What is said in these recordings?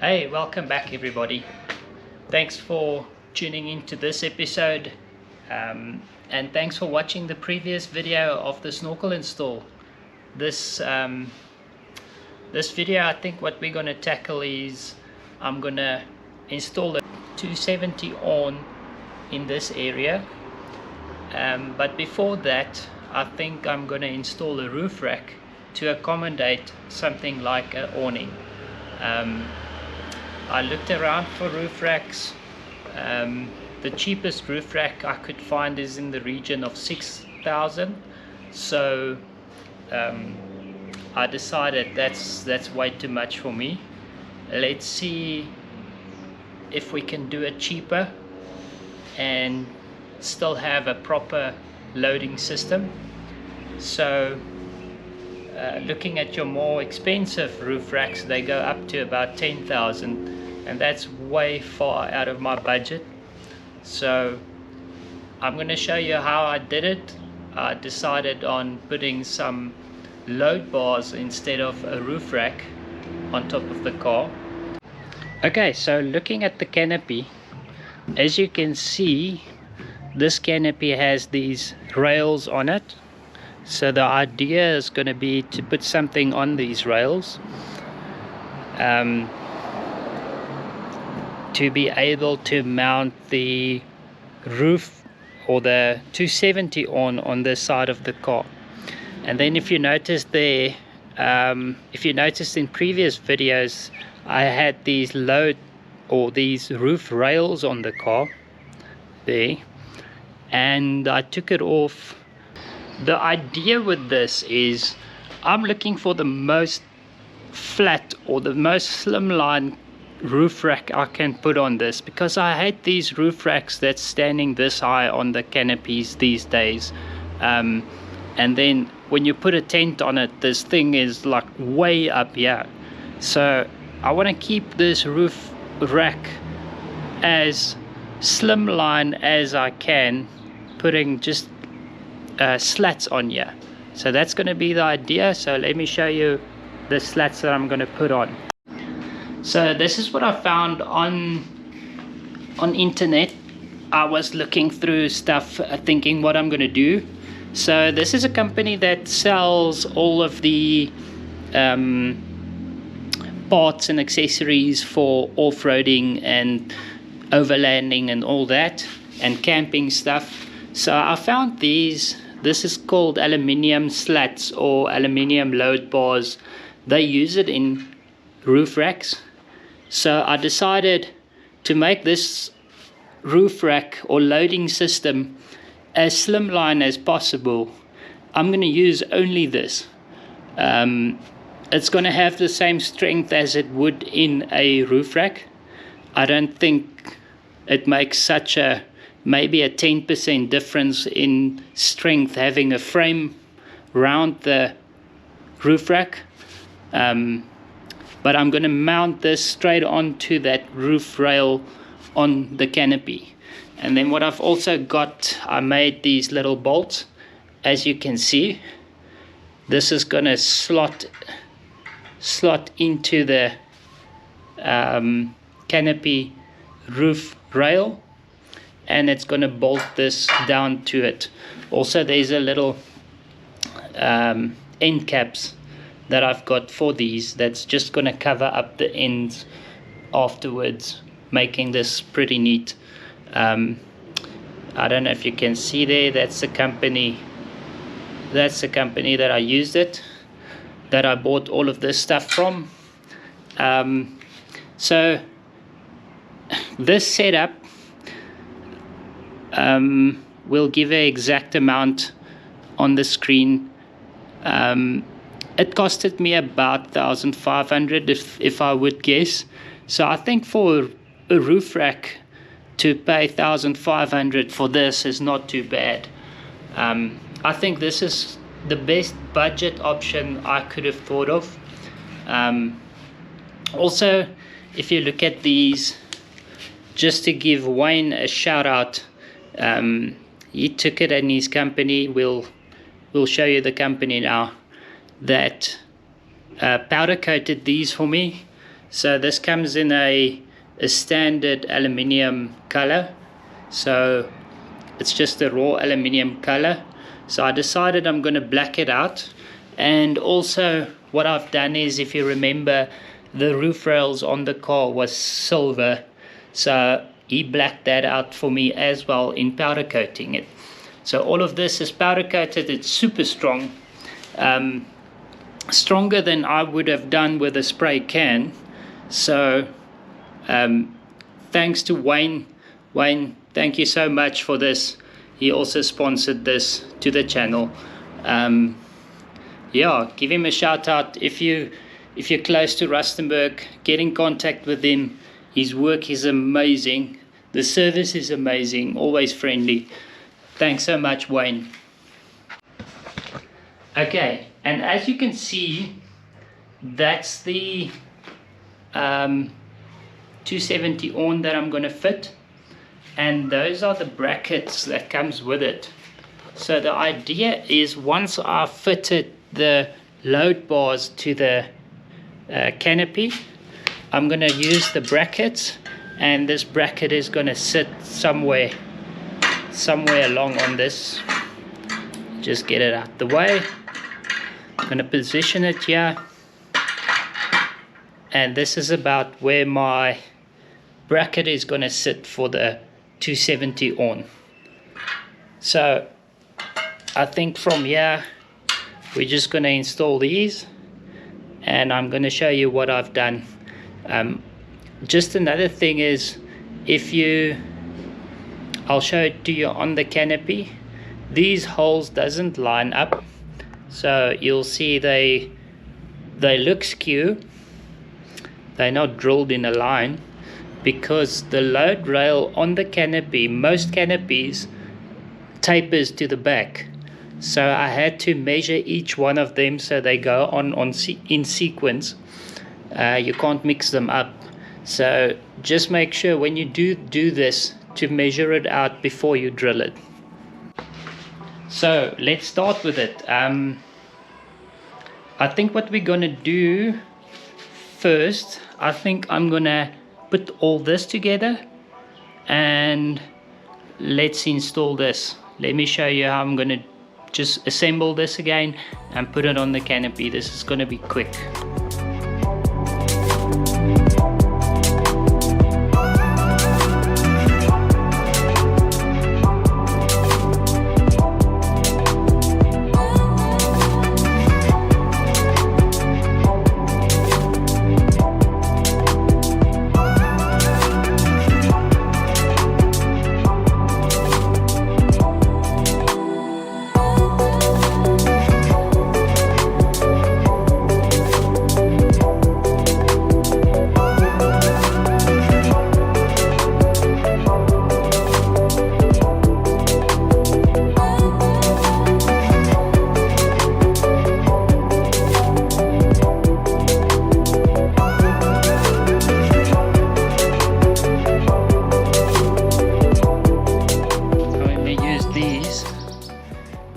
Hey, welcome back everybody. Thanks for tuning into this episode, and thanks for watching the previous video of the snorkel install. This video, I think what we're going to tackle is I'm going to install a 270 on in this area, but before that I think I'm going to install a roof rack to accommodate something like an awning. I looked around for roof racks. The cheapest roof rack I could find is in the region of 6,000. So I decided that's way too much for me. Let's see if we can do it cheaper and still have a proper loading system. So looking at your more expensive roof racks, they go up to about 10,000, and that's way far out of my budget. So I'm going to show you how I did it. I decided on putting some load bars instead of a roof rack on top of the car. Okay, so looking at the canopy, as you can see, this canopy has these rails on it. So the idea is going to be to put something on these rails to be able to mount the roof or the 270 on the side of the car. And then if you notice there, if you noticed in previous videos, I had these these roof rails on the car there, and I took it off. The idea with this is I'm looking for the most flat or the most slimline roof rack I can put on this, because I hate these roof racks that's standing this high on the canopies these days, and then when you put a tent on it, this thing is like way up here. So I want to keep this roof rack as slimline as I can, putting just slats on here. So that's going to be the idea. So let me show you the slats that I'm going to put on. So this is what I found on internet. I was looking through stuff, thinking what I'm going to do. So this is a company that sells all of the parts and accessories for off-roading and overlanding and all that, and camping stuff. So I found these. This is called aluminium slats or aluminium load bars. They use it in roof racks. So I decided to make this roof rack or loading system as slimline as possible. I'm going to use only this. It's going to have the same strength as it would in a roof rack. I don't think it makes such a maybe a 10% difference in strength having a frame round the roof rack, but I'm going to mount this straight onto that roof rail on the canopy. And then what I've also got, I made these little bolts. As you can see, this is going to slot into the canopy roof rail, and it's going to bolt this down to it. Also, there's a little end caps that I've got for these that's just going to cover up the ends afterwards, making this pretty neat. I don't know if you can see there, that's the company that I used it, that I bought all of this stuff from. So this setup will give an exact amount on the screen. It costed me about 1,500 if I would guess. So I think for a roof rack to pay 1,500 for this is not too bad. I think this is the best budget option I could have thought of. Also, if you look at these, just to give Wayne a shout out, he took it, and his company, we'll show you the company now, that powder coated these for me. So this comes in a standard aluminium color, so it's just a raw aluminium color. So I decided I'm going to black it out. And also what I've done is, if you remember, the roof rails on the car was silver, so he blacked that out for me as well in powder coating it. So all of this is powder coated. It's super strong, stronger than I would have done with a spray can. So thanks to Wayne, thank you so much for this. He also sponsored this to the channel. Yeah, give him a shout out. If you're close to Rustenburg, get in contact with him. His work is amazing, the service is amazing, always friendly. Thanks so much, Wayne. Okay, and as you can see, that's the 270 on that I'm going to fit, and those are the brackets that comes with it. So the idea is, once I've fitted the load bars to the canopy, I'm going to use the brackets, and this bracket is going to sit somewhere along on this. Just get it out the way. I'm going to position it here, and this is about where my bracket is going to sit for the 270 on. So I think from here we're just going to install these, and I'm going to show you what I've done. Just another thing is, I'll show it to you on the canopy. These holes doesn't line up, so you'll see they look skew. They're not drilled in a line, because the load rail on the canopy, most canopies, tapers to the back. So I had to measure each one of them so they go in sequence. You can't mix them up. So just make sure when you do this to measure it out before you drill it. So let's start with it. I think what we're gonna do first, I think I'm gonna put all this together and let's install this. Let me show you how I'm gonna just assemble this again and put it on the canopy. This is gonna be quick.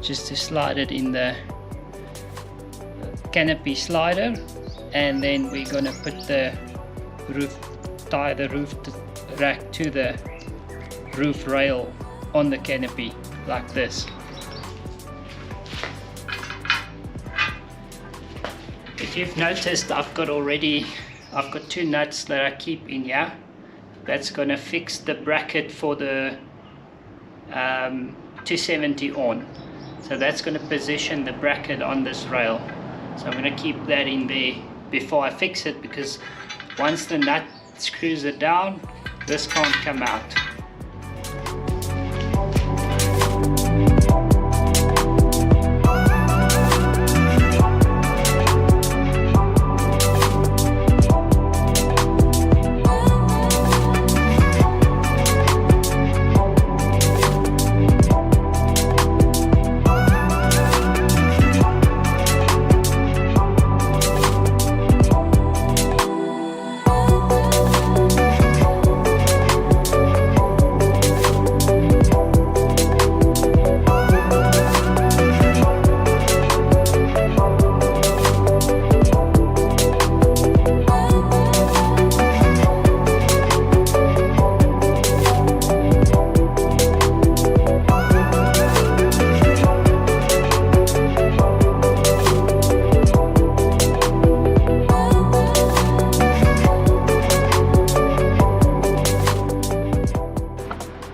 Just to slide it in the canopy slider, and then we're gonna put tie the roof rack to the roof rail on the canopy like this. If you've noticed, I've got two nuts that I keep in here. That's gonna fix the bracket for the 270 on. So that's going to position the bracket on this rail. So I'm going to keep that in there before I fix it, because once the nut screws it down, this can't come out.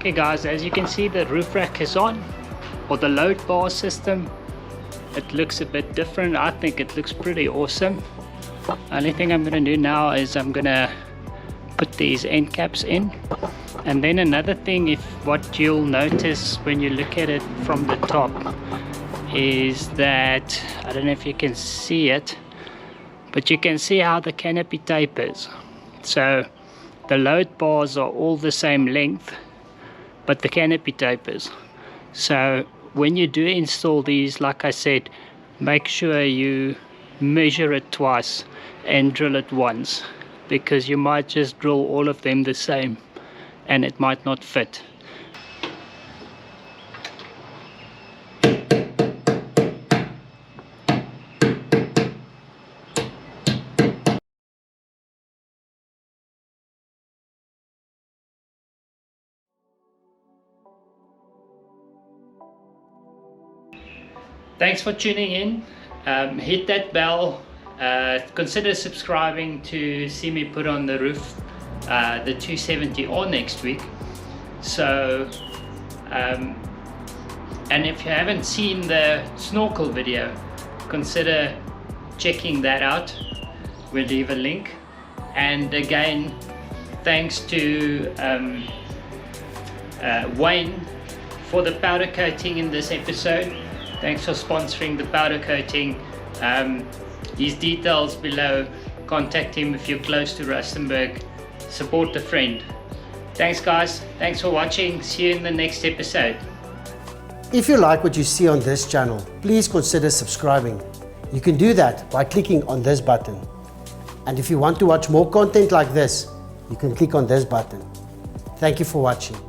Okay guys, as you can see, the roof rack is on, or the load bar system. It looks a bit different. I think it looks pretty awesome. Only thing I'm going to do now is I'm going to put these end caps in. And then another thing, what you'll notice when you look at it from the top is that, I don't know if you can see it, but you can see how the canopy tapers. So the load bars are all the same length, but the canopy tapers. So when you do install these, like I said, make sure you measure it twice and drill it once, because you might just drill all of them the same and it might not fit. Thanks for tuning in. Hit that bell. Consider subscribing to see me put on the roof the 270R next week. So and if you haven't seen the snorkel video, consider checking that out. We'll leave a link. And again, thanks to Wayne for the powder coating in this episode. Thanks for sponsoring the powder coating. His details below. Contact him if you're close to Rustenburg. Support a friend. Thanks guys, thanks for watching. See you in the next episode. If you like what you see on this channel, please consider subscribing. You can do that by clicking on this button. And if you want to watch more content like this, you can click on this button. Thank you for watching.